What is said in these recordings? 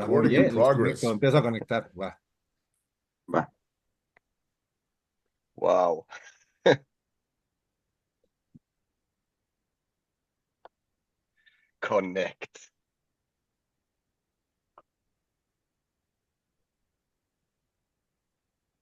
Recording in progress. Empiezo a conectar. Va. Va. Wow. Connect.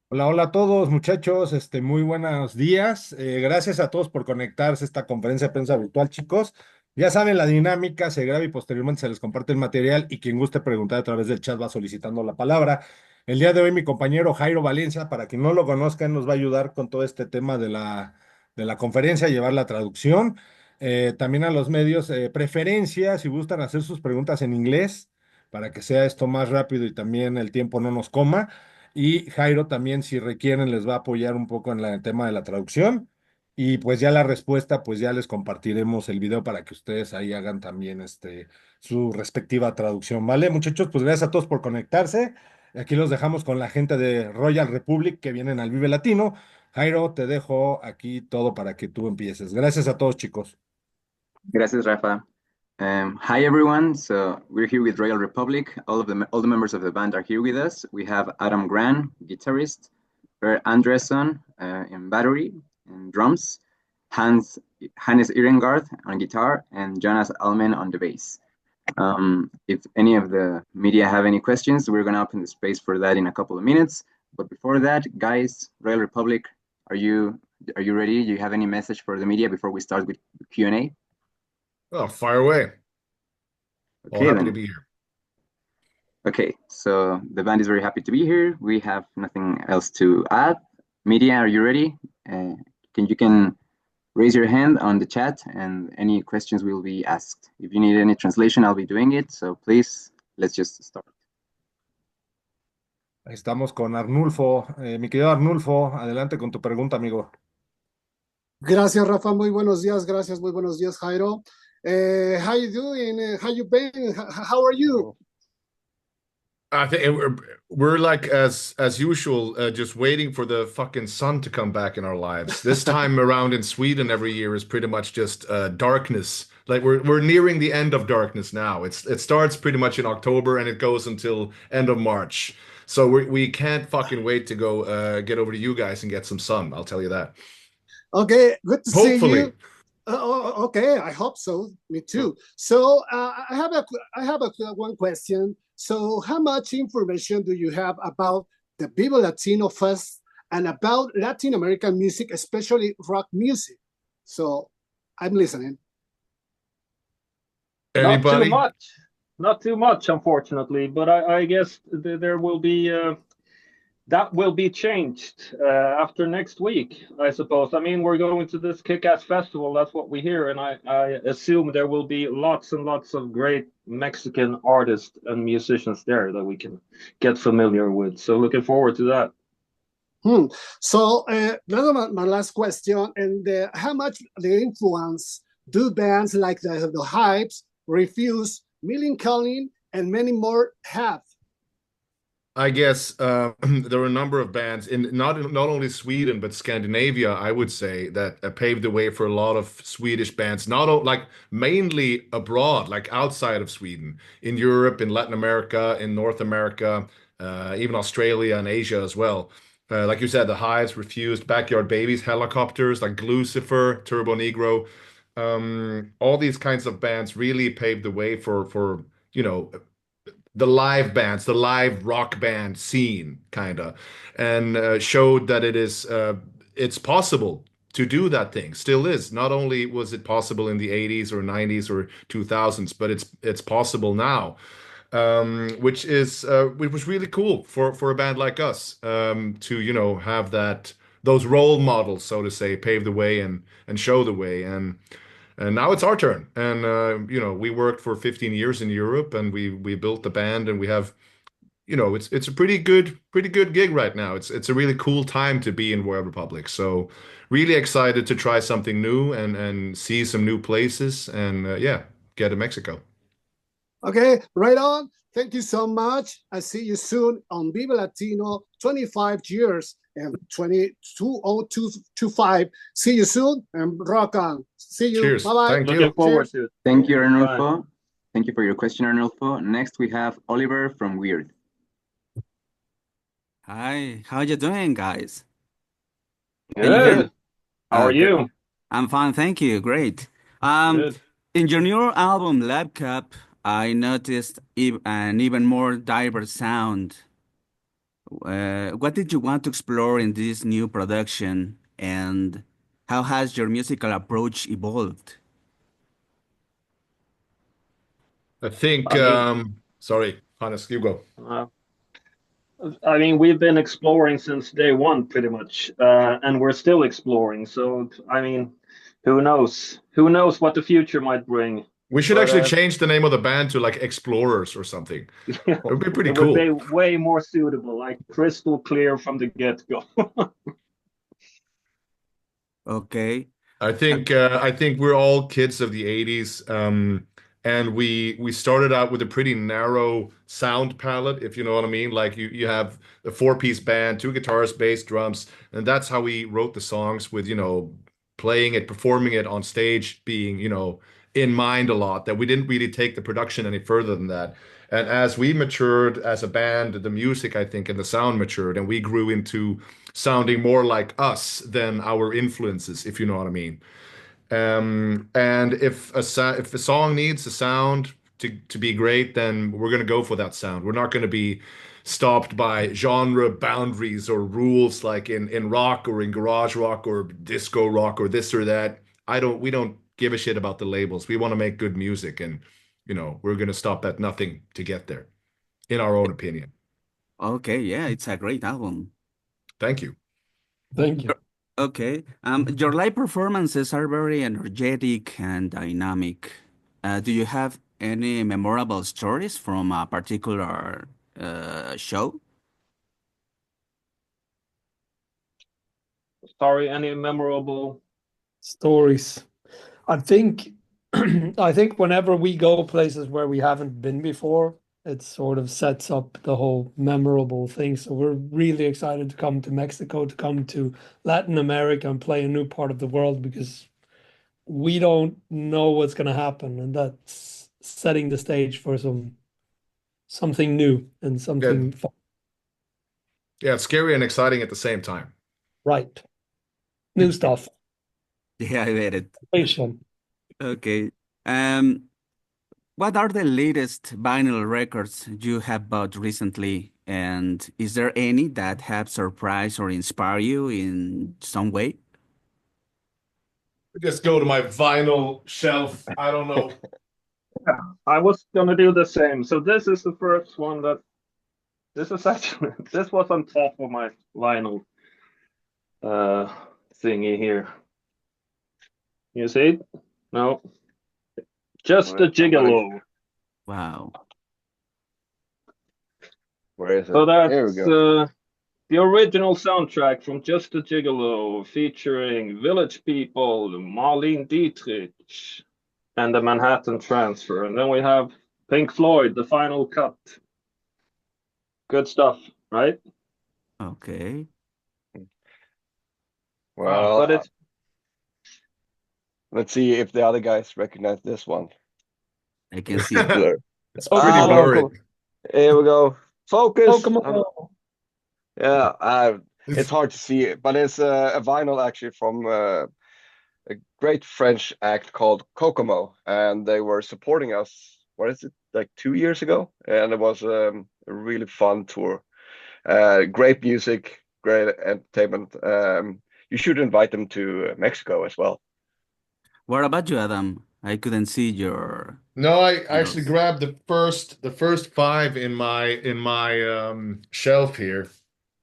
Hola, hola a todos, muchachos. Muy buenos días. Gracias a todos por conectarse a esta conferencia de prensa virtual, chicos. Ya saben la dinámica, se graba y posteriormente se les comparte el material y quien guste preguntar a través del chat va solicitando la palabra. El día de hoy mi compañero Jairo Valencia, para quien no lo conozca, nos va a ayudar con todo este tema de la conferencia, llevar la traducción. También a los medios, preferencia, si gustan hacer sus preguntas en inglés, para que sea esto más rápido y también el tiempo no nos coma. Y Jairo también, si requieren, les va a apoyar un poco en el tema de la traducción. Y pues ya la respuesta, pues ya les compartiremos el video para que ustedes ahí hagan también su respectiva traducción, ¿vale? Muchachos, pues gracias a todos por conectarse. Aquí los dejamos con la gente de Royal Republic que vienen al Vive Latino. Jairo, te dejo aquí todo para que tú empieces. Gracias a todos, chicos. Gracias, Rafa. Hi everyone. So we're here with Royal Republic. All the members of the band are here with us. We have Adam Gran, guitarist, Per Andresson in battery and drums, Hannes Irengard on guitar, and Jonas Almen on the bass. If any of the media have any questions, we're gonna open the space for that in a couple of minutes. But before that, guys, Royal Republic, are you ready? Do you have any message for the media before we start with Q&A? Oh, fire away. Okay, Happy then. to be here. Okay, so the band is very happy to be here. We have nothing else to add. Media, are you ready? You can raise your hand on the chat and any questions will be asked. If you need any translation, I'll be doing it. So please, let's just start. Ahí estamos con Arnulfo. Mi querido Arnulfo, adelante con tu pregunta, amigo. Gracias, Rafa. Muy buenos días. Gracias. Muy buenos días, Jairo. How you doing? How you been? How are you? I think we're like as usual, just waiting for the fucking sun to come back in our lives. This time around in Sweden, every year is pretty much just darkness. Like we're nearing the end of darkness now. It starts pretty much in October and it goes until end of March. So we can't fucking wait to go get over to you guys and get some sun. I'll tell you that. Okay, good to see Hopefully. you. Okay, I hope so. Me too. So I have one question. So how much information do you have about the Viva Latino Fest and about Latin American music, especially rock music? So I'm listening. Anybody? Not too much, unfortunately. But I guess there will be that will be changed after next week, I suppose. I mean, we're going to this kick-ass festival. That's what we hear, and I assume there will be lots and lots of great Mexican artists and musicians there that we can get familiar with. So looking forward to that. So that's my last question. And how much the influence do bands like the Hypes, Refuse, Millen Collin, and many more have? I guess there are a number of bands in not only Sweden but Scandinavia. I would say that paved the way for a lot of Swedish bands, mainly abroad, like outside of Sweden, in Europe, in Latin America, in North America, even Australia and Asia as well. Like you said, the Hives, Refused, Backyard Babies, Helicopters, like Lucifer, Turbo Negro, all these kinds of bands really paved the way for the live bands, the live rock band scene, kind of, and showed that it's possible to do that thing. Still is. Not only was it possible in the 80s or 90s or 2000s, but it's possible now, which was really cool for a band like us to have those role models, so to say, pave the way and show the way. And now it's our turn. And we worked for 15 years in Europe, and we built the band, and we have, it's a pretty good gig right now. It's a really cool time to be in Royal Republic. So really excited to try something new and see some new places and get to Mexico. Okay, right on. Thank you so much. I see you soon on Viva Latino 25 years and 2025. See you soon and rock on. See you. Cheers. Bye-bye. Thank you. Looking forward to it. Thank you, Arnulfo. Thank you for your question, Arnulfo. Next, we have Oliver from Weird. Hi, how you doing, guys? Can you hear me? Good. How are Great. you? I'm fine, thank you. Great. Um, Good. in your new album, Lab Cup, I noticed an even more diverse sound. What did you want to explore in this new production, and how has your musical approach evolved? I think, I mean, sorry, Hannes, you go. uh, we've been exploring since day one, pretty much, and we're still exploring. So, I mean, who knows? Who knows what the future might bring? We should But actually change the name of the band to like Explorers or something. It would be pretty it would cool. be way more suitable, like crystal clear from the get-go. Okay. I think we're all kids of the 80s. And we started out with a pretty narrow sound palette, if you know what I mean. Like you have a four-piece band, two guitars, bass, drums, and that's how we wrote the songs with, playing it, performing it on stage, being, in mind a lot, that we didn't really take the production any further than that. And as we matured as a band, the music, I think, and the sound matured, and we grew into sounding more like us than our influences, if you know what I mean. And if a song needs a sound to be great, then we're gonna go for that sound. We're not gonna be stopped by genre boundaries or rules like in rock or in garage rock or disco rock or this or that. We don't give a shit about the labels. We want to make good music, and we're gonna stop at nothing to get there, in our own opinion. Okay, yeah, it's a great album. Thank you. Thank you. Okay. Your live performances are very energetic and dynamic. Do you have any memorable stories from a particular show? Sorry, any memorable? Stories. I think I think whenever we go places where we haven't been before, it sort of sets up the whole memorable thing. So we're really excited to come to Mexico, to come to Latin America and play a new part of the world because we don't know what's going to happen, and that's setting the stage for something new and Yeah, something fun. yeah, it's scary and exciting at the same time. Right. New stuff. Yeah, I read it. Innovation. Okay. Um, what are the latest vinyl records you have bought recently? And is there any that have surprised or inspired you in some way? Just go to my vinyl shelf. I don't know. I was gonna do the same. So this is the first one that this is actually this was on top of my vinyl uh thingy here. You see it? No, just the Gigolo. Wow. Where is it? So There we that's go. the original soundtrack from Just the Gigolo, featuring Village People, Marlene Dietrich, and the Manhattan Transfer. And then we have Pink Floyd, the final cut. Good stuff, right? Okay. Well, But it's let's see if the other guys recognize this one. I can see it. Blur. It's pretty Ah, blurry. Here we go. Focus. Pokemon. Yeah, it's hard to see it, but it's a vinyl actually from a great French act called Kokomo, and they were supporting us. What is it, like 2 years ago? And it was a really fun tour. Great music, great entertainment. You should invite them to Mexico as well. What about you, Adam? I couldn't see your No, I actually notes. grabbed the first five in my shelf here.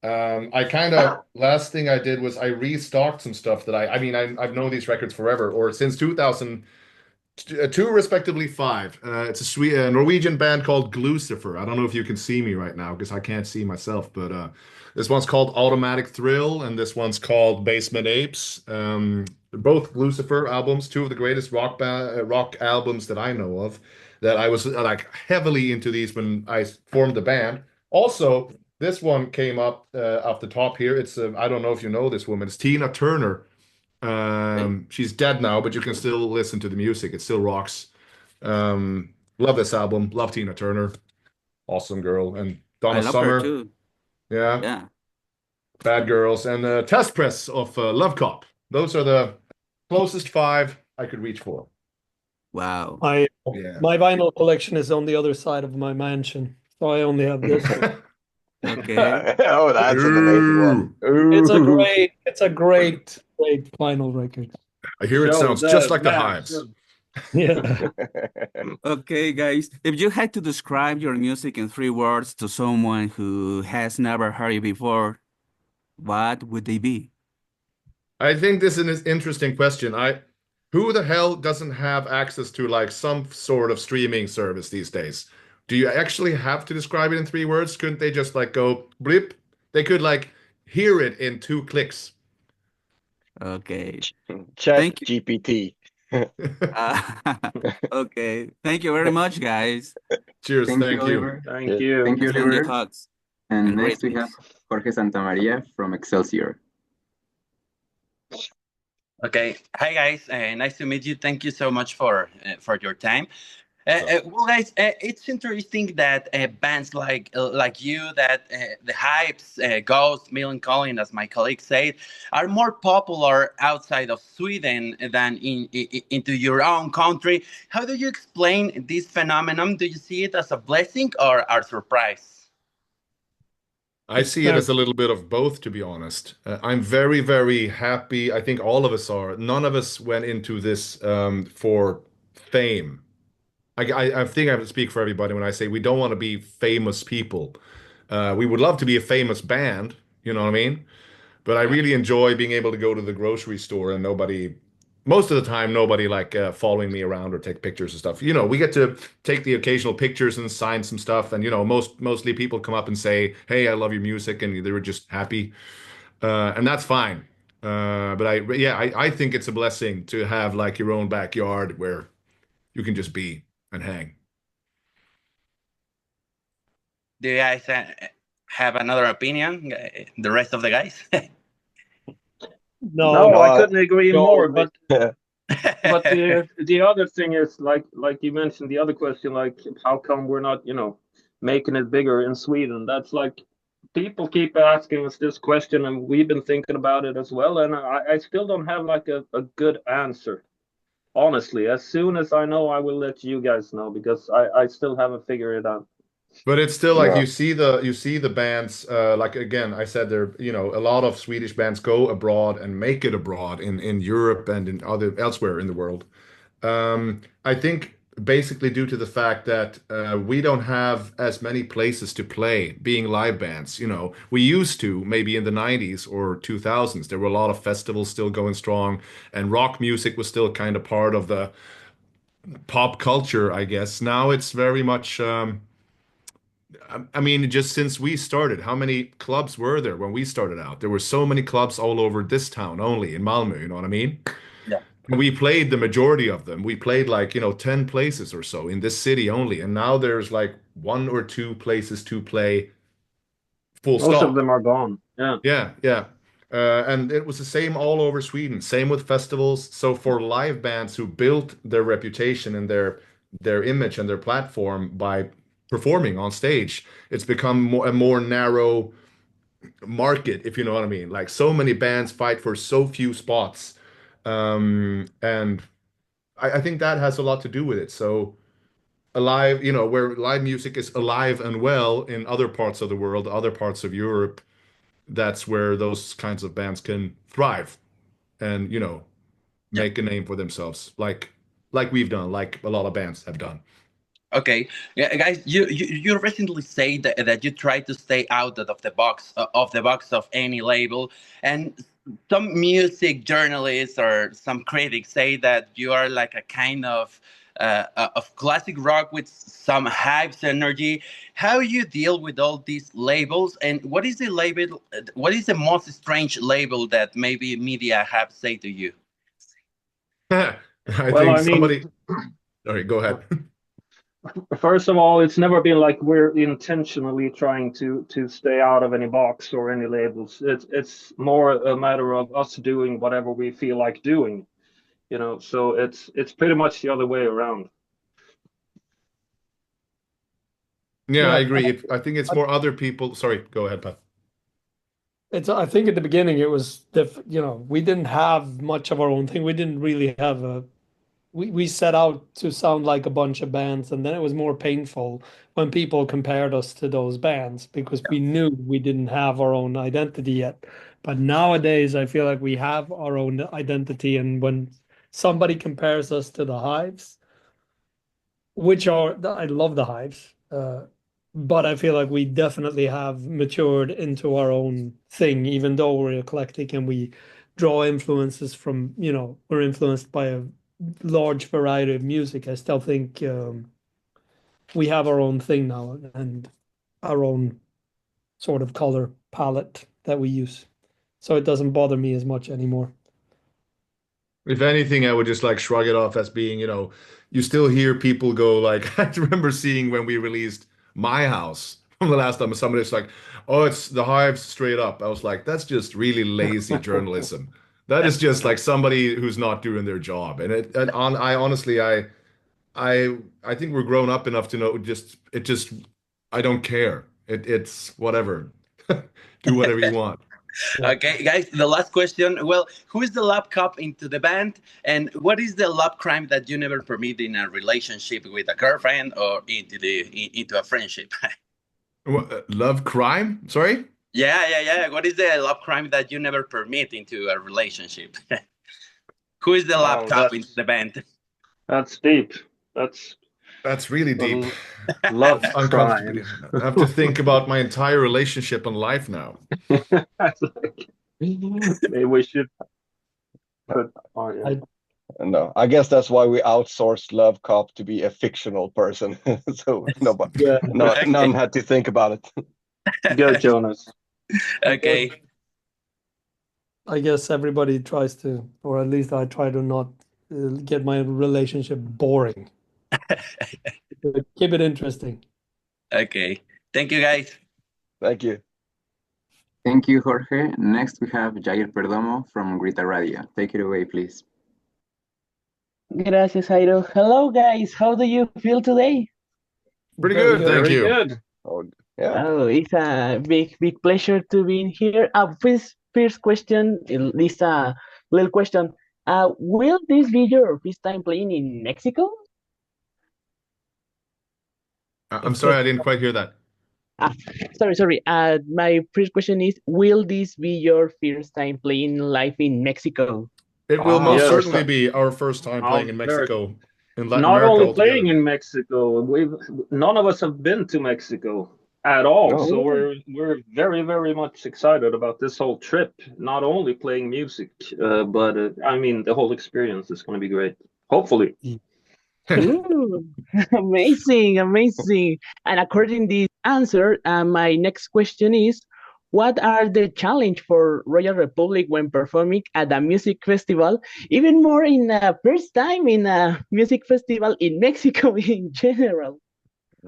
I kind of last thing I did was I restocked some stuff that I mean I've known these records forever or since 2002 respectively five. It's a sweet Norwegian band called Glucifer. I don't know if you can see me right now because I can't see myself, but this one's called Automatic Thrill and this one's called Basement Apes. They're both Lucifer albums, two of the greatest rock albums that I know of. That I was like heavily into these when I formed the band. Also, this one came up off the top here. It's I don't know if you know this woman. It's Tina Turner. Okay. She's dead now, but you can still listen to the music. It still rocks. Love this album. Love Tina Turner. Awesome girl. And I Donna love her Summer. too. Yeah. Yeah. Bad Girls. And Test Press of Love Cop. Those are the closest 5 I could reach for. Wow. My Yeah. my vinyl collection is on the other side of my mansion, so I only have this. Okay. Oh, that's an amazing one. It's a Ooh. great vinyl record. I hear it Show sounds just the like the man. Hives. Yeah. Okay, guys. If you had to describe your music in 3 words to someone who has never heard you before, what would they be? I think this is an interesting question. Who the hell doesn't have access to like some sort of streaming service these days? Do you actually have to describe it in 3 words? Couldn't they just like go blip? They could like hear it in 2 clicks. Okay. Chat Thank you. GPT. Okay. Thank you very much, guys. Cheers. Thank you, Thank you. Oliver. Thank you. Thank you, Send you Oliver. hugs And and next we have greetings. Jorge Santamaria from Excelsior. Okay. Hi, guys. Nice to meet you. Thank you so much for your time. Well, guys, it's interesting that bands like you, that the Hypes, Ghost, Millencolin, as my colleague said, are more popular outside of Sweden than into your own country. How do you explain this phenomenon? Do you see it as a blessing or a surprise? I see it as a little bit of both, to be honest. I'm very, very happy. I think all of us are. None of us went into this for fame. I think I speak for everybody when I say we don't want to be famous people. We would love to be a famous band, you know what I mean? But I really enjoy being able to go to the grocery store and most of the time, nobody like following me around or take pictures and stuff. You know, we get to take the occasional pictures and sign some stuff, and you know, mostly people come up and say, "Hey, I love your music," and they were just happy, and that's fine. But I think it's a blessing to have like your own backyard where you can just be and hang. Do you guys have another opinion? The rest of the guys? No, No, I couldn't agree more. But Yeah. but the other thing is like you mentioned, the other question, like how come we're not making it bigger in Sweden? That's like people keep asking us this question, and we've been thinking about it as well, and I still don't have like a good answer. Honestly, as soon as I know, I will let you guys know, because I still haven't figured it out. But it's still like Yeah. you see the bands like again I said there you know a lot of Swedish bands go abroad and make it abroad in Europe and in other elsewhere in the world. I think basically due to the fact that we don't have as many places to play being live bands. You know, we used to maybe in the 90s or 2000s. There were a lot of festivals still going strong, and rock music was still kind of part of the pop culture, I guess. Now it's very much. I mean, just since we started, how many clubs were there when we started out? There were so many clubs all over this town only in Malmö, you know what I mean? Yeah. We played the majority of them. We played like, you know, 10 places or so in this city only. And now there's like 1 or 2 places to play full Most of stop. them are gone. Yeah. Yeah, yeah. And it was the same all over Sweden. Same with festivals. So for live bands who built their reputation and their image and their platform by performing on stage, it's become a more narrow market, if you know what I mean. Like so many bands fight for so few spots. And I think that has a lot to do with it. So alive, you know, where live music is alive and well in other parts of the world, other parts of Europe, that's where those kinds of bands can thrive and, you know, Yeah. make a name for themselves, like we've done, like a lot of bands have done. Okay, yeah, guys, you recently said that you try to stay out of the box of any label, and some music journalists or some critics say that you are like a kind of classic rock with some hypes energy. How you deal with all these labels, and what is the label? What is the most strange label that maybe media have say to you? I Well, think I mean, somebody, all right, go ahead. first of all, it's never been like we're intentionally trying to stay out of any box or any labels. It's more a matter of us doing whatever we feel like doing, So it's pretty much the other way around. Yeah, Yeah. I agree. I think it's more other people. Sorry, go ahead, Pat. I think at the beginning it was we didn't have much of our own thing. We didn't really have we set out to sound like a bunch of bands, and then it was more painful when people compared us to those bands because we knew we didn't have our own identity yet. But nowadays, I feel like we have our own identity, and when somebody compares us to the Hives, I love the Hives, but I feel like we definitely have matured into our own thing, even though we're eclectic and we draw influences from, we're influenced by a large variety of music. I still think we have our own thing now and our own sort of color palette that we use. So it doesn't bother me as much anymore. If anything, I would just like shrug it off as being, you still hear people go like, I remember seeing when we released My House from the last time, and somebody's like, oh, it's the Hives straight up. I was like, that's just really lazy journalism. That is just like somebody who's not doing their job. I honestly, I think we're grown up enough to know I don't care. It's whatever. Do whatever you want. Okay, guys, the last question. Well, who is the love cop into the band, and what is the love crime that you never permit in a relationship with a girlfriend or into a friendship? Love crime? Sorry? Yeah. What is the love crime that you never permit into a relationship? Who is the love Wow, cop into that's the band? That's deep. That's really deep. Love Uncomfortable. crime. I have to think about my entire relationship and life now. Maybe we should put on. no. I guess that's why we outsourced Love Cop to be a fictional person, so nobody, Yeah. none had to think about it. Go, Jonas. Okay. I guess everybody tries to, or at least I try to not get my relationship boring. Keep it interesting. Okay. Thank you, guys. Thank you. Thank you, Jorge. Next, we have Jair Perdomo from Grita Radio. Take it away, please. Gracias, Jairo. Hello, guys. How do you feel today? Pretty Very good, thank Very you. good. Oh, yeah. Oh, it's a big pleasure to be here. First question is a little question. Will this be your first time playing in Mexico? I'm sorry, I didn't quite hear that. Ah, sorry. My first question is, will this be your first time playing live in Mexico? It will most Yes. certainly be our first time playing in Very- Mexico, in Latin Not America only playing altogether. in Mexico, none of us have been to Mexico at all. No. So we're very much excited about this whole trip. Not only playing music, but I mean the whole experience is going to be great. Hopefully. Ooh, amazing. And according to this answer, my next question is, what are the challenge for Royal Republic when performing at a music festival, even more in a first time in a music festival in Mexico in general?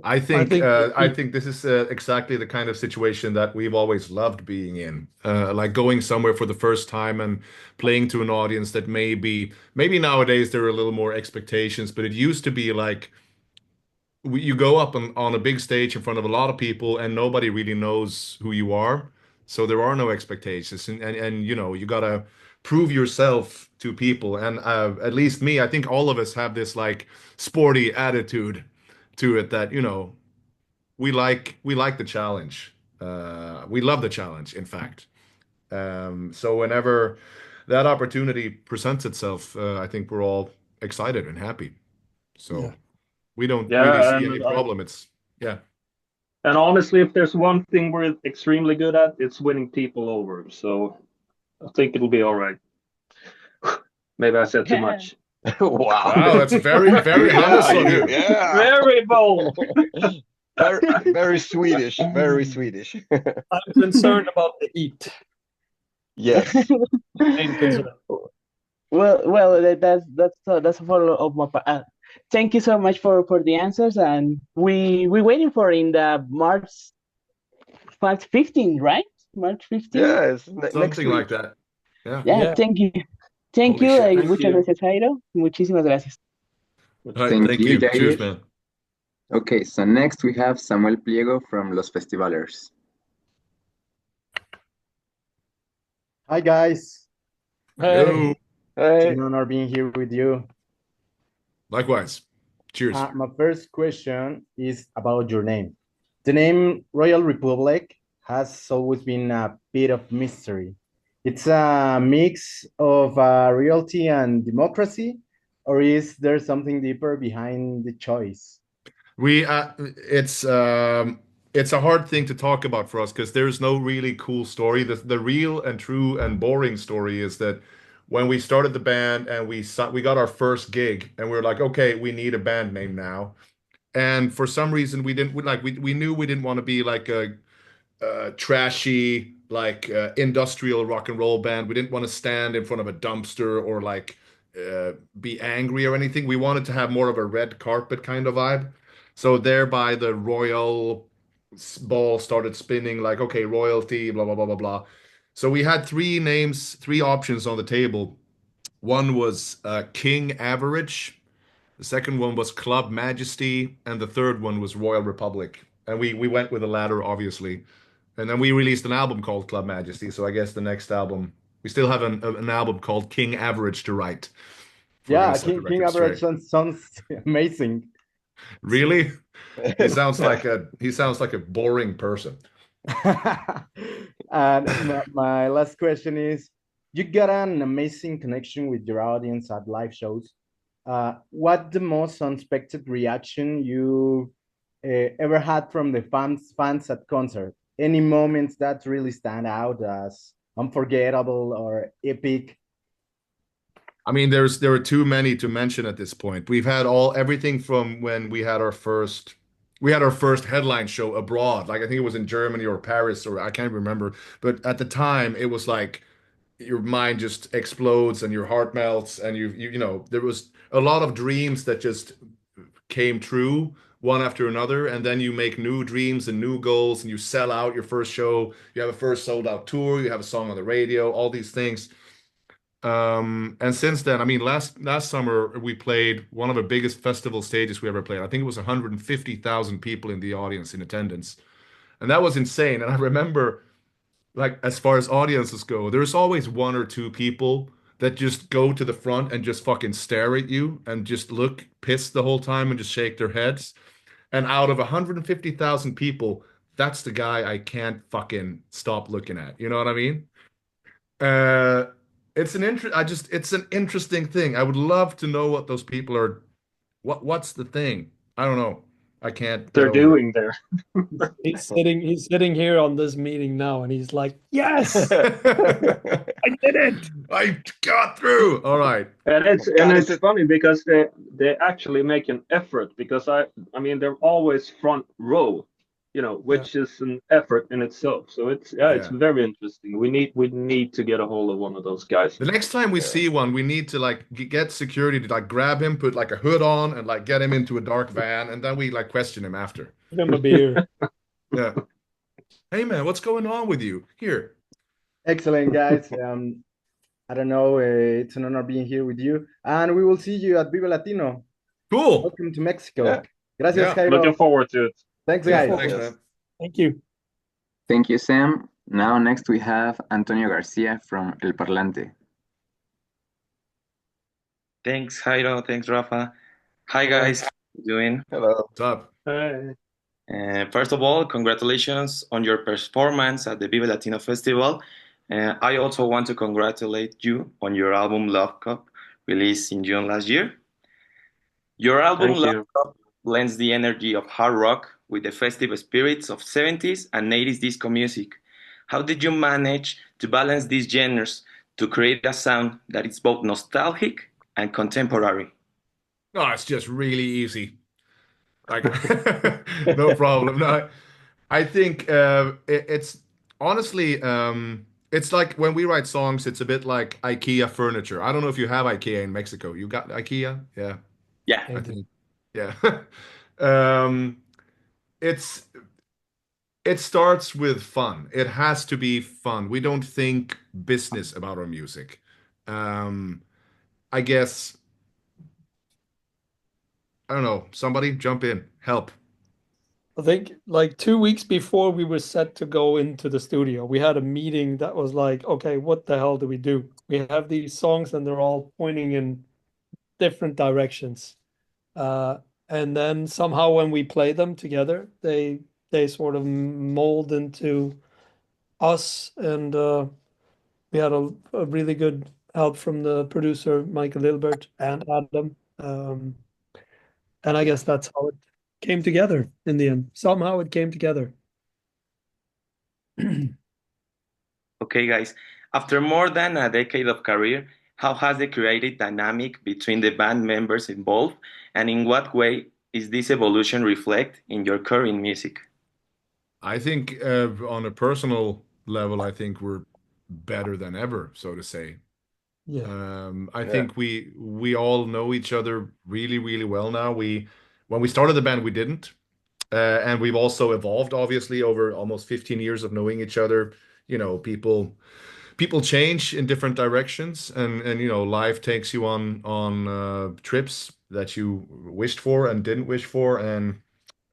I think think I think this is exactly the kind of situation that we've always loved being in. Like going somewhere for the first time and playing to an audience that maybe nowadays there are a little more expectations, but it used to be like you go up on a big stage in front of a lot of people and nobody really knows who you are. So there are no expectations, and you gotta prove yourself to people. And at least me, I think all of us have this like sporty attitude to it that we like the challenge. We love the challenge, in fact. So whenever that opportunity presents itself, I think we're all excited and happy. So Yeah. we don't Yeah, really see and any problem. Yeah. And honestly, if there's one thing we're extremely good at, it's winning people over. So I think it'll be all right. Maybe I said too much. Wow. Wow, that's very honest of you. Yeah. Very bold. Very Swedish. Very Swedish. I'm concerned about the heat. Yes. Main concern. Well, that's a follow of my part. Thank you so much for the answers, and we're waiting for in the March 15, right? March 15. Yeah, it's next Something week. like that. Yeah. Yeah, Yeah. thank you. Holy shit. Thank Muchas you. gracias, Jairo. Muchísimas gracias. All right, Thank thank you, you. Cheers, Jair. man. Okay, so next we have Samuel Pliego from Los Festivalers. Hi guys, Hey, Yo, it's Hey, an honor being here with you. likewise. Cheers. My first question is about your name. The name Royal Republic has always been a bit of mystery. It's a mix of reality and democracy, or is there something deeper behind the choice? We it's a hard thing to talk about for us because there's no really cool story. The real and true and boring story is that when we started the band and we got our first gig and we were like, okay, we need a band name now. And for some reason we didn't we knew we didn't want to be like a trashy industrial rock and roll band. We didn't want to stand in front of a dumpster or be angry or anything. We wanted to have more of a red carpet kind of vibe. So thereby the royal ball started spinning like, okay, royalty, blah blah blah blah blah. So we had three names, three options on the table. One was King Average, the second one was Club Majesty, and the third one was Royal Republic. And we went with the latter, obviously. And then we released an album called Club Majesty. So I guess the next album, we still have an album called King Average to write. If we're gonna Yeah, set the King record Average straight. sounds amazing. Really? He sounds like a boring person. And my last question is, you got an amazing connection with your audience at live shows. What the most unexpected reaction you ever had from the fans at concert? Any moments that really stand out as unforgettable or epic? I mean, there are too many to mention at this point. We've had everything from when we had our first headline show abroad. Like I think it was in Germany or Paris or I can't remember. But at the time, it was like your mind just explodes and your heart melts and you know there was a lot of dreams that just came true one after another, and then you make new dreams and new goals and you sell out your first show. You have a first sold out tour. You have a song on the radio. All these things. And since then, I mean, last summer we played one of the biggest festival stages we ever played. I think it was 150,000 people in the audience in attendance, and that was insane. And I remember, like, as far as audiences go, there's always one or two people that just go to the front and just fucking stare at you and just look pissed the whole time and just shake their heads. And out of 150,000 people, that's the guy I can't fucking stop looking at. You know what I mean? Uh, it's an interesting thing. I would love to know what those people are. What's the thing? I don't know. I can't get They're over doing there. he's sitting here on this meeting now, and he's like, "Yes, it. I did it." I got through. All right. And God, it's funny because they actually make an effort because I mean they're always front row, you know, Yeah. which is an effort in itself. So it's Yeah. very interesting. We need to get a hold of one of those guys. The next time we Yeah. see one, we need to like get security to like grab him, put like a hood on, and like get him into a dark van, and then we like question him after. Give him a beer. Yeah. Hey man, what's going on with you? Here. Excellent, guys. I don't know. It's an honor being here with you, and we will see you at Viva Latino. Cool. Welcome to Mexico. Yeah. Gracias, Yeah. Jairo. Looking forward to it. Thanks, Yeah. guys. Thanks, Yes. man. Thank you. Thank you, Sam. Now next we have Antonio Garcia from El Parlante. Thanks, Jairo. Thanks, Rafa. Hi, guys. How you doing? Hello. What's up? Hey. First of all, congratulations on your performance at the Vive Latino Festival. I also want to congratulate you on your album Love Cup, released in June last year. Your album Thank Love you. Cup blends the energy of hard rock with the festive spirits of 70s and 80s disco music. How did you manage to balance these genres to create a sound that is both nostalgic and contemporary? No, it's just really easy. Like, no problem. No, I think it's honestly, it's like when we write songs, it's a bit like IKEA furniture. I don't know if you have IKEA in Mexico. You got IKEA? Yeah, Yeah. I think. Yeah. Um, it's it starts with fun. It has to be fun. We don't think business about our music. Um, I guess I don't know. Somebody jump in. Help. I think like 2 weeks before we were set to go into the studio, we had a meeting that was like, okay, what the hell do we do? We have these songs and they're all pointing in different directions. Uh, and then somehow when we play them together, they sort of mold into us. And we had a really good help from the producer, Michael Lilbert and Adam. And I guess that's how it came together in the end. Somehow it came together. Okay, guys. After more than a decade of career, how has the creative dynamic between the band members evolved, and in what way is this evolution reflect in your current music? I think on a personal level, I think we're better than ever, so to say. Yeah. I Yeah. think we all know each other really, really well now. When we started the band, we didn't, and we've also evolved, obviously, over almost 15 years of knowing each other. You know, people change in different directions, and you know, life takes you on trips that you wished for and didn't wish for, and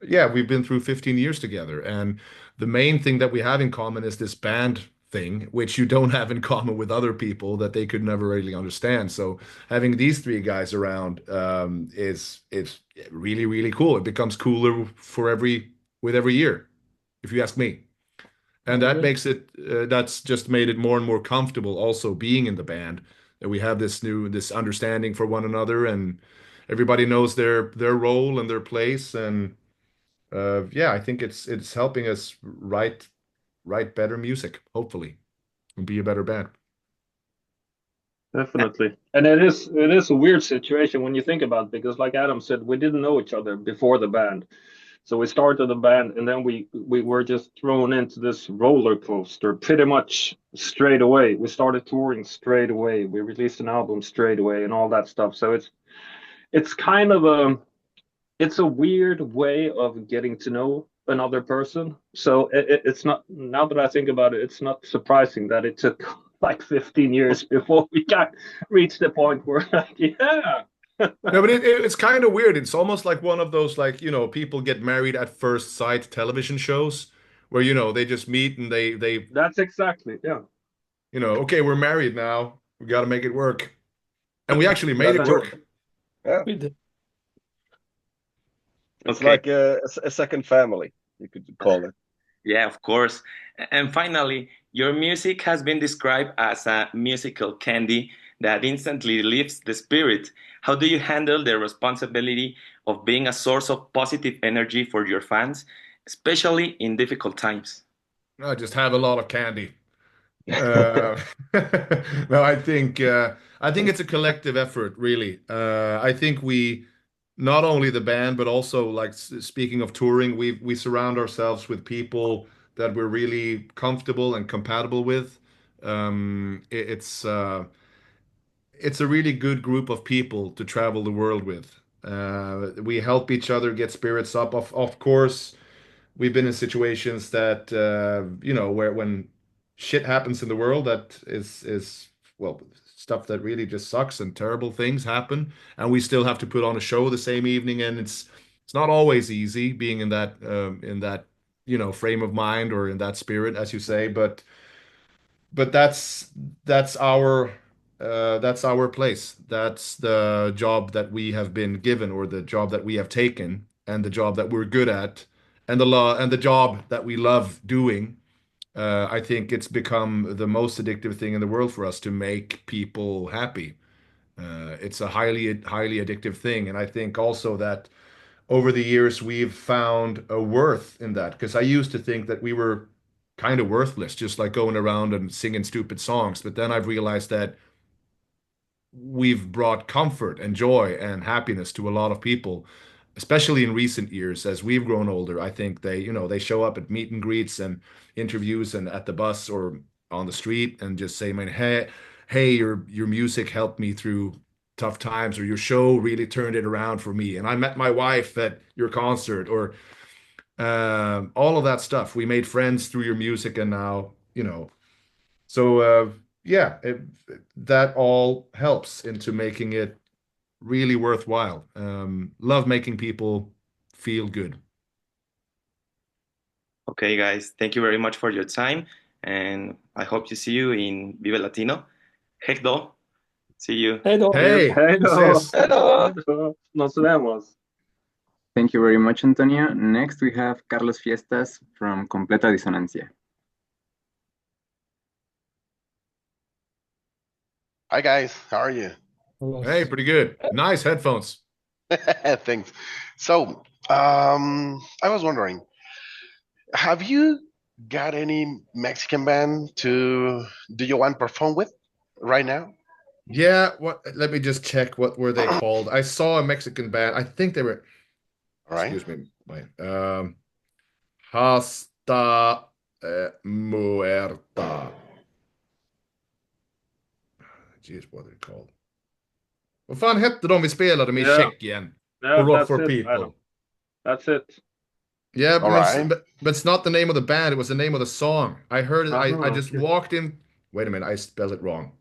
yeah, we've been through 15 years together. And the main thing that we have in common is this band thing, which you don't have in common with other people that they could never really understand. So having these three guys around is really, really cool. It becomes cooler for every year, if you ask me. I And that agree. makes it that's just made it more and more comfortable also being in the band, that we have this understanding for one another, and everybody knows their role and their place. And yeah, I think it's helping us write better music, hopefully, and be a better band. Definitely. And it is a weird situation when you think about it, because like Adam said, we didn't know each other before the band. So we started the band and then we were just thrown into this roller coaster pretty much straight away. We started touring straight away. We released an album straight away and all that stuff. So it's kind of it's a weird way of getting to know another person. So it's not, now that I think about it, it's not surprising that it took like 15 years before we got reached the point where like, yeah. No, but it's kind of weird. It's almost like one of those, like, you know, people get married at first sight television shows where, you know, they just meet and they That's exactly, yeah. you know, okay, we're married now. We got to make it work. And we actually made That's it That- true. work. Yeah. We did. It's Okay. like a second family, you could call it. Yeah, of course. And finally, your music has been described as a musical candy that instantly lifts the spirit. How do you handle the responsibility of being a source of positive energy for your fans, especially in difficult times? I just have a lot of candy. Uh, no, I think it's a collective effort, really. I think we, not only the band, but also, like, speaking of touring, we surround ourselves with people that we're really comfortable and compatible with. It's a really good group of people to travel the world with. We help each other get spirits up. Of course, we've been in situations that you know, where when shit happens in the world, that is well, stuff that really just sucks and terrible things happen, and we still have to put on a show the same evening, and it's not always easy being in that, you know, frame of mind or in that spirit, as you say. But that's our that's our place. That's the job that we have been given, or the job that we have taken, and the job that we're good at, and the job that we love doing. I think it's become the most addictive thing in the world for us to make people happy. It's a highly addictive thing, and I think also that over the years we've found a worth in that, because I used to think that we were kind of worthless, just like going around and singing stupid songs. But then I've realized that we've brought comfort and joy and happiness to a lot of people, especially in recent years as we've grown older. I think they, you know, they show up at meet and greets and interviews and at the bus or on the street and just say, man, hey, your music helped me through tough times, or your show really turned it around for me. And I met my wife at your concert, or all of that stuff. We made friends through your music, and now, you know, so yeah, that all helps into making it really worthwhile. Love making people feel good. Okay, guys, thank you very much for your time, and I hope to see you in Vive Latino. Heck do. See you. Hej då! Yes, Hey, hej we då! ses. Hej då! Nos vemos! Thank you very much, Antonio. Next, we have Carlos Fiestas from Completa Disonancia. Hi guys, how are you? Hey, pretty good. Nice headphones. Thanks. So, I was wondering, have you got any Mexican band to do you want to perform with right now? Yeah, what? Let me just check. What were they called? I saw a Mexican band. I think they were. All right. Excuse me. Hasta Muerta. Jeez, what are they called? Vad fan hette de vi spelade med i Yeah. Tjeckien? Yeah, Rock that's for it, People. Adam. That's it. Yeah, All right. but it's not the name of the band. It was the name of the song. I heard it. I just Okay. walked in. Wait a minute. I spelled it wrong.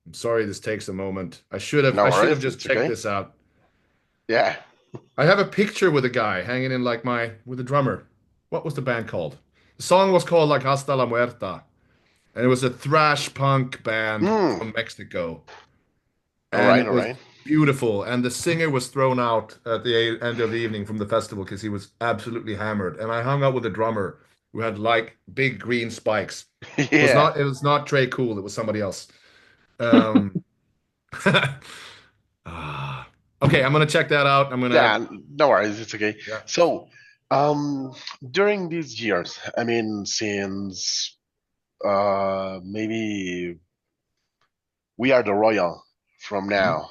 I'm sorry. This takes a moment. I should have. No I should have worries, just it's checked okay. this out. Yeah. I have a picture with a guy hanging in like with a drummer. What was the band called? The song was called like Hasta la Muerta, and it was a thrash punk band Hmm. from Mexico. All And right, it all was right. beautiful. And the singer was thrown out at the end of the evening from the festival because he was absolutely hammered. And I hung out with a drummer who had like big green spikes. Yeah. It was not Trey Cool, it was somebody else. Um, okay, I'm gonna check that out. I'm Yeah, gonna no worries, it's okay. yeah. So, during these years, I mean, since maybe We Are the Royal from now,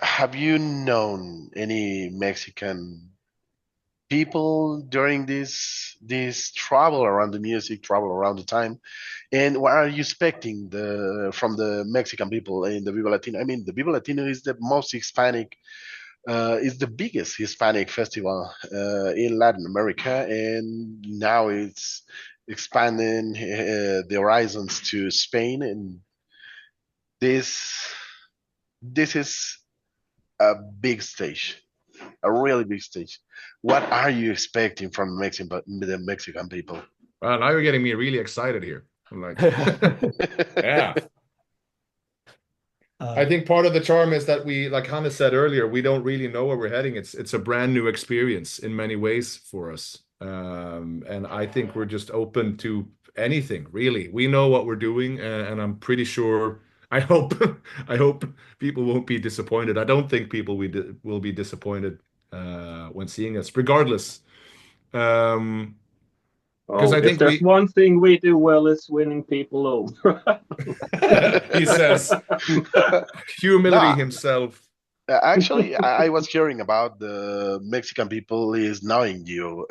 have you known any Mexican people during this travel around the music, travel around the time? And what are you expecting from the Mexican people in the Viva Latino? I mean, the Viva Latino is the most Hispanic, is the biggest Hispanic festival in Latin America, and now it's expanding the horizons to Spain, and this this is a big stage, a really big stage. What are you expecting from the Mexican people? Well, now you're getting me really excited here. I'm like, yeah. I think part of the charm is that we, like Hannah said earlier, we don't really know where we're heading. It's a brand new experience in many ways for us. And I think we're just open to anything, really. We know what we're doing, and I'm pretty sure, I hope, I hope people won't be disappointed. I don't think people will be disappointed when seeing us, regardless. Because Oh, I if think there's one thing we do well, it's winning people over. he says, humility No, himself. actually, I was hearing about the Mexican people is knowing you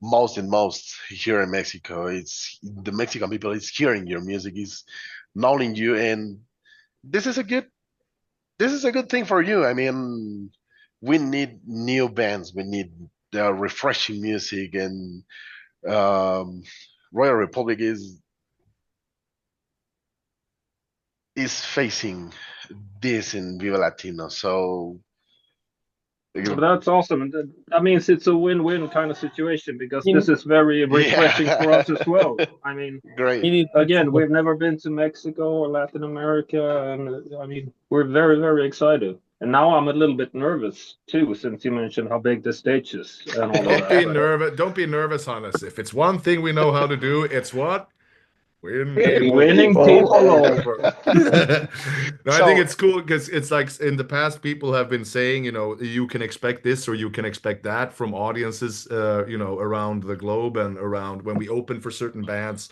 most and most here in Mexico. It's the Mexican people is hearing your music, is knowing you, and this is a good this is a good thing for you. I mean, we need new bands, we need refreshing music, and um, Royal Republic is facing this in Viva Latino. So That's awesome. And that means it's a win-win kind of situation because In- this is very refreshing for us as well. yeah, I mean, great. again, we've never been to Mexico or Latin America, and I mean, we're very, very excited. And now I'm a little bit nervous too, since you mentioned how big the stage is and all of Don't be that. nervous. Don't be nervous on us. If it's one thing we know how to do, it's what? Win Winning people people over. No, I think So it's cool because it's like in the past, people have been saying, you can expect this or you can expect that from audiences, around the globe and around when we open for certain bands.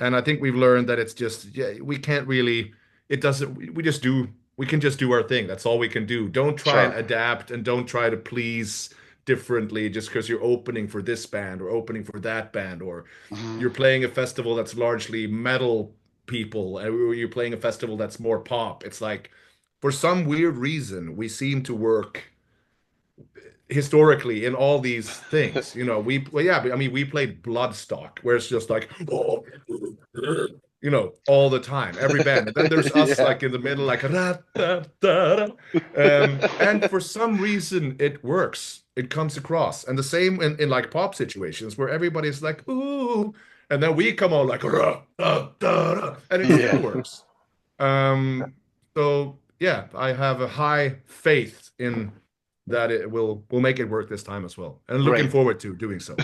And I think we've learned that it's just, yeah, we can't really, it doesn't, we just do, we can just do our thing. That's all we can do. Don't try and sure. adapt and don't try to please differently just because you're opening for this band or opening for that band or Mhm. you're playing a festival that's largely metal people and you're playing a festival that's more pop. It's like, for some weird reason, we seem to work historically in all these things. You know, we played Bloodstock, where it's just like, oh, you know, all the time, every band. And then there's us Yeah. like in the middle, like, da, da, da, da. And for some reason it works. It comes across. And the same in like pop situations where everybody's like, ooh, and then we come on like, da, da, da, and it still Yeah. works. So yeah, I have a high faith in that it will make it work this time as well, and looking Great. forward to doing so.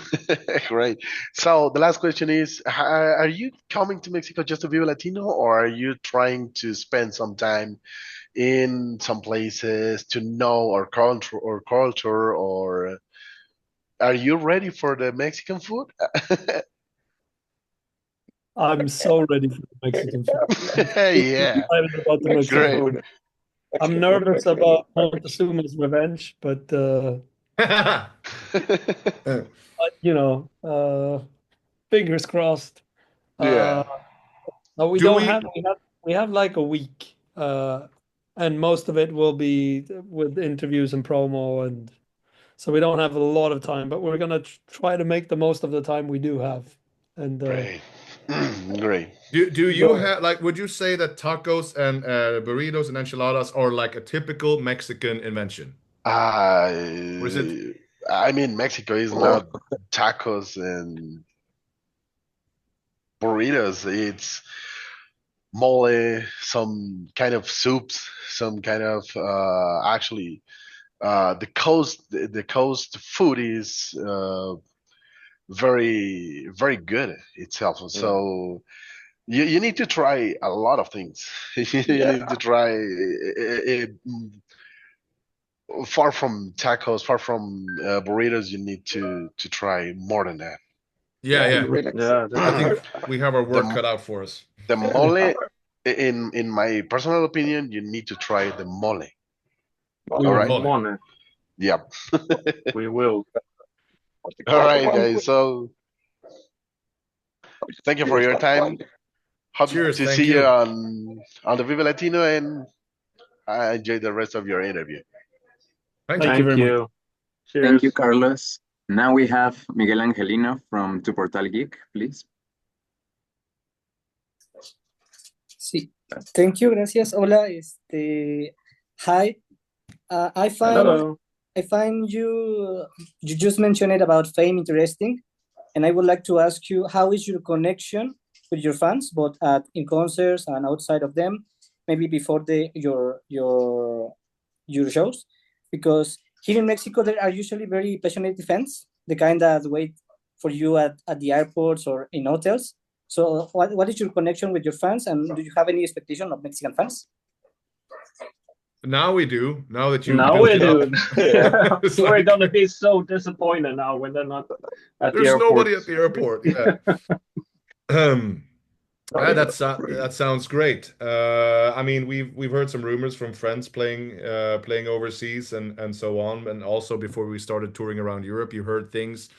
Great. So the last question is, are you coming to Mexico just to Viva Latino, or are you trying to spend some time in some places to know our culture, or are you ready for the Mexican food? I'm so ready for the Mexican food. I'm so Yeah. excited about the Mexican Great. food. I'm nervous about Montezuma's revenge, but you know, fingers crossed. Yeah. No, we Do don't we? have we have like a week, and most of it will be with interviews and promo, and so we don't have a lot of time. But we're gonna try to make the most of the time we do have. And Great. Great. Do you have like? Would you say that tacos and burritos and enchiladas are like a typical Mexican invention, or is it? I mean, Mexico is not tacos and burritos. It's mole, some kind of soups, some kind of actually the coast food is very good itself. So you need to try a lot of things. You need to try far from tacos, far from burritos. You need to try more than that. Yeah, yeah. Yeah, I think we have our work The cut out for us. the mole, in my personal opinion, you need to try the mole. All right. Mole. Money. Yep. We will. All right, guys. So thank you for your time. Hope Cheers, to thank see you you. on the Viva Latino, and I enjoy the rest of your interview. Thank thank you Thank very much. you. Cheers. Thank you, Carlos. Now we have Miguel Angelino from Tu Portal Geek, please. Sí, thank you, gracias. Hola, hi. I find Hello. you just mentioned it about fame interesting, and I would like to ask you, how is your connection with your fans, both in concerts and outside of them, maybe before your shows? Because here in Mexico there are usually very passionate fans, the kind that wait for you at the airports or in hotels. So what is your connection with your fans, and do you have any expectation of Mexican fans? Now we do. Now that you Now built we it do. up. Yeah. It's We're like, gonna be so disappointed now when they're not at the there's airport. nobody at the airport. Yeah. That sounds great. I mean, we've heard some rumors from friends playing overseas and so on, and also before we started touring around Europe, you heard things.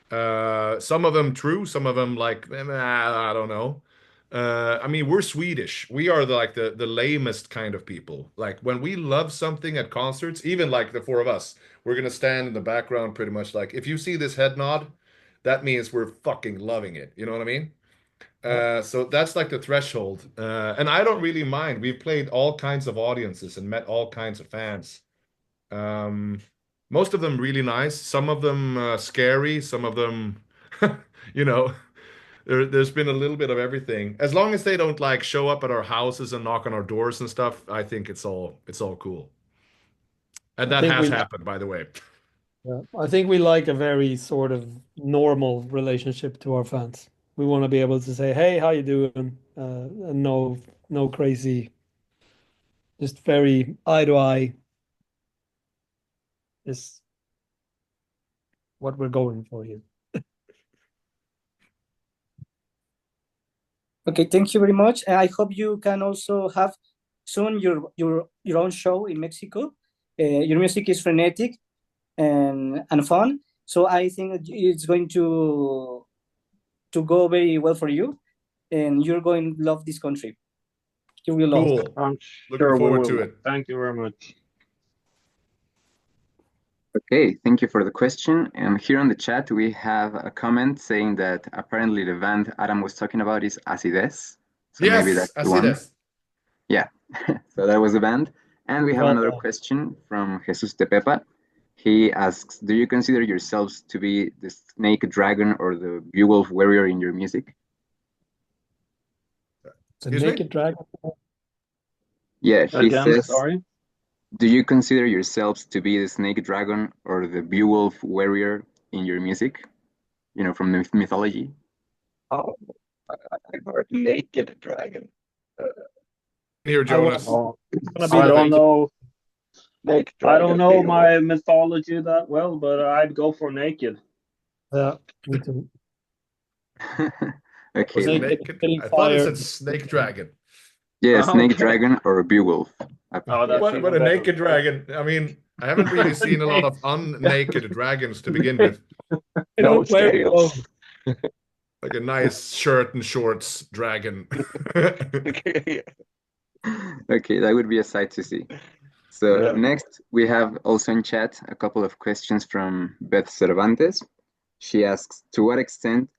Some of them true, some of them like I don't know. I mean, we're Swedish. We are the lamest kind of people. Like when we love something at concerts, even like the four of us, we're gonna stand in the background pretty much like if you see this head nod, that means we're fucking loving it. You know what I mean? So that's like the threshold. And I don't really mind. We've played all kinds of audiences and met all kinds of fans. Um, Most of them really nice, some of them scary, some of them, you know, there's been a little bit of everything. As long as they don't like show up at our houses and knock on our doors and stuff, I think it's all cool. And I that think has we happened, by the way. I think we like a very sort of normal relationship to our fans. We want to be able to say, "Hey, how you doing?" And no crazy, just very eye to eye is what we're going for here. Okay, thank you very much. I hope you can also have soon your own show in Mexico. Your music is frenetic and fun, so I think it's going to go very well for you, and you're going to love this country. You will love. Cool. I'm Looking sure we forward to will. it. Thank you very much. Okay, thank you for the question. And here on the chat, we have a comment saying that apparently the band Adam was talking about is Acides. So maybe Yes, that's I the see one. this. Yeah, so that was the band. And we have Well another done. question from Jesus Tepepa. He asks, do you consider yourselves to be the snake dragon or the beowulf warrior in your music? The Excuse me? naked dragon. Yeah, he Again, says, sorry. do you consider yourselves to be the snake dragon or the beowulf warrior in your music? You know, from the mythology. Oh, I heard naked dragon. Here, I was Jonas. Oh, gonna be I the don't naked. know. Naked I don't dragon, know Beowulf. my mythology that well, but I'd go for naked. Yeah, me too. Okay, Was it then. Naked, naked? getting I thought it fire. said snake dragon. Yeah, snake Okay. dragon or beowulf. Oh, Yeah. that's What even a better. naked dragon. I mean, I haven't really seen a lot of unnaked dragons to begin with. I No don't wear scales. clothes. Like a nice shirt and shorts dragon. Okay. Okay, that would be a sight to see. So Yeah. next, we have also in chat a couple of questions from Beth Cervantes. She asks, to what extent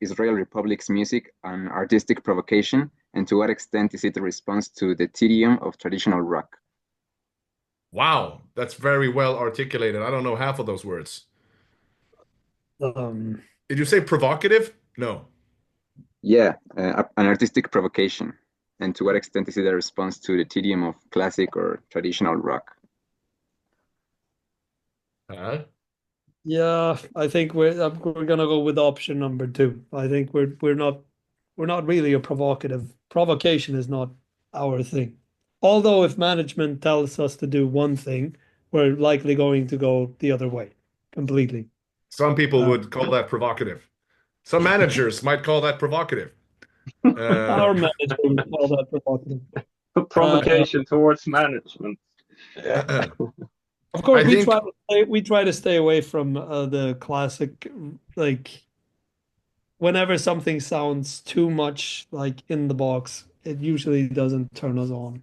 is Royal Republic's music an artistic provocation, and to what extent is it a response to the tedium of traditional rock? Wow, that's very well articulated. I don't know half of those words. Um, Did you say provocative? No. Yeah, an artistic provocation. And to what extent is it a response to the tedium of classic or traditional rock? Huh? yeah, I think we're gonna go with option number two. I think we're not really a provocative. Provocation is not our thing. Although if management tells us to do one thing, we're likely going to go the other way completely. Some people Uh, would call that provocative. Some managers might call that provocative. our manager would call that provocative. Provocation towards management. Yeah. Of course, I think we try to stay away from the classic, like whenever something sounds too much like in the box, it usually doesn't turn us on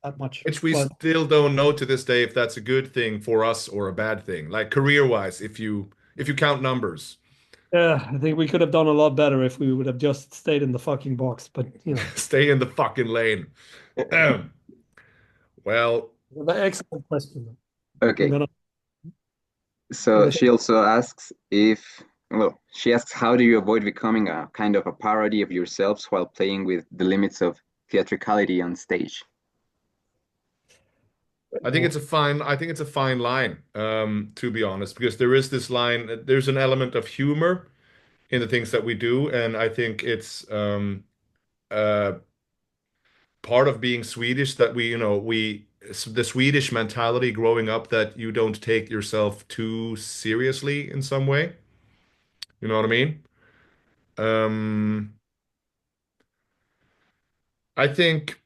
that much. which we But still don't know to this day if that's a good thing for us or a bad thing. Like career-wise, if you count numbers. yeah, I think we could have done a lot better if we would have just stayed in the fucking box. But Stay in the fucking lane. Well, excellent question. I'm Okay, gonna. so she also asks she asks, how do you avoid becoming a kind of a parody of yourselves while playing with the limits of theatricality on stage? I think it's a fine line, to be honest, because there is this line, there's an element of humor in the things that we do, and I think it's uh part of being Swedish that the Swedish mentality growing up that you don't take yourself too seriously in some way. You know what I mean? Um, I think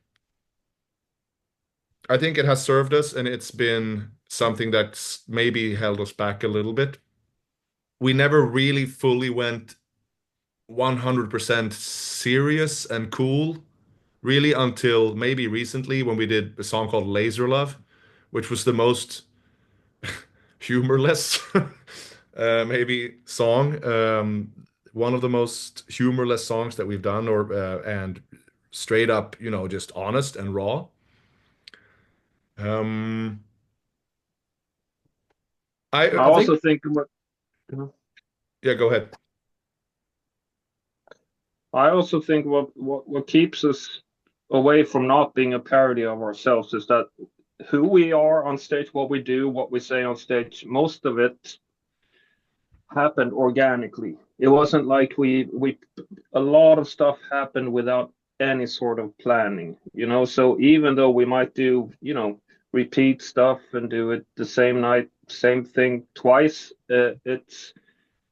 I think it has served us, and it's been something that's maybe held us back a little bit. We never really fully went 100% serious and cool, really, until maybe recently when we did a song called Laser Love, which was the most humorless maybe song. One of the most humorless songs that we've done, or and straight up, just honest and raw. Um, I I think, also think what you know, yeah, go ahead. I also think what keeps us away from not being a parody of ourselves is that who we are on stage, what we do, what we say on stage, most of it happened organically. It wasn't like we a lot of stuff happened without any sort of planning, So even though we might do, repeat stuff and do it the same night, same thing twice,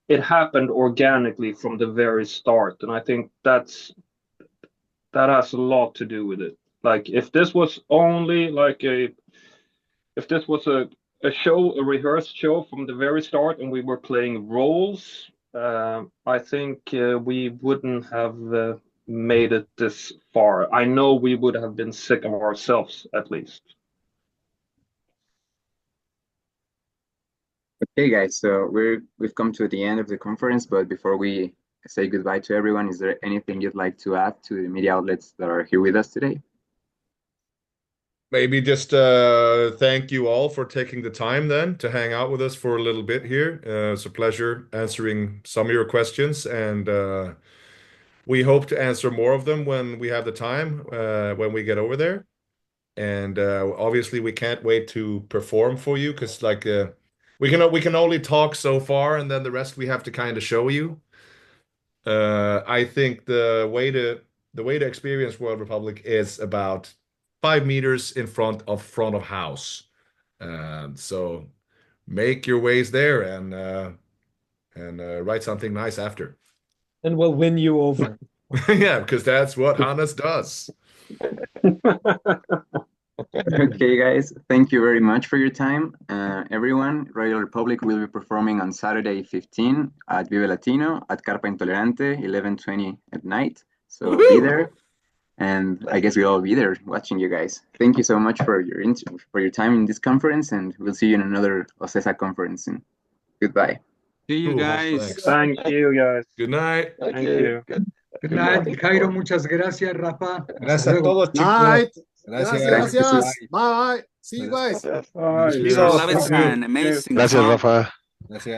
it happened organically from the very start, and I think that has a lot to do with it. Like if this was only like if this was a show, a rehearsed show from the very start, and we were playing roles, I think we wouldn't have made it this far. I know we would have been sick of ourselves at least. Okay, guys, so we've come to the end of the conference, but before we say goodbye to everyone, is there anything you'd like to add to the media outlets that are here with us today? Maybe just thank you all for taking the time then to hang out with us for a little bit here. It's a pleasure answering some of your questions, and we hope to answer more of them when we have the time, when we get over there. And obviously, we can't wait to perform for you because, like, we can only talk so far, and then the rest we have to kind of show you. I think the way to experience World Republic is about 5 meters in front of house. So make your ways there and write something nice after. And we'll win you over. Yeah, because that's what Hannes does. Okay, guys, thank you very much for your time. Everyone, Royal Republic will be performing on Saturday 15 at Vive Latino at Carpa Intolerante, 11:20 at night. So be there, and I guess we'll all be there watching you guys. Thank you so much for your time in this conference, and we'll see you in another OCESA conference soon. Goodbye. See you Cool. guys. Thanks. Thank you, guys. Good night. Thank you. Good night, Jairo. Muchas gracias, Rafa. Gracias a todos, chicos. Night. Gracias. Gracias. Bye. See you guys. Bye. Cheers. Love it, and amazing Gracias, song. Rafa. Gracias.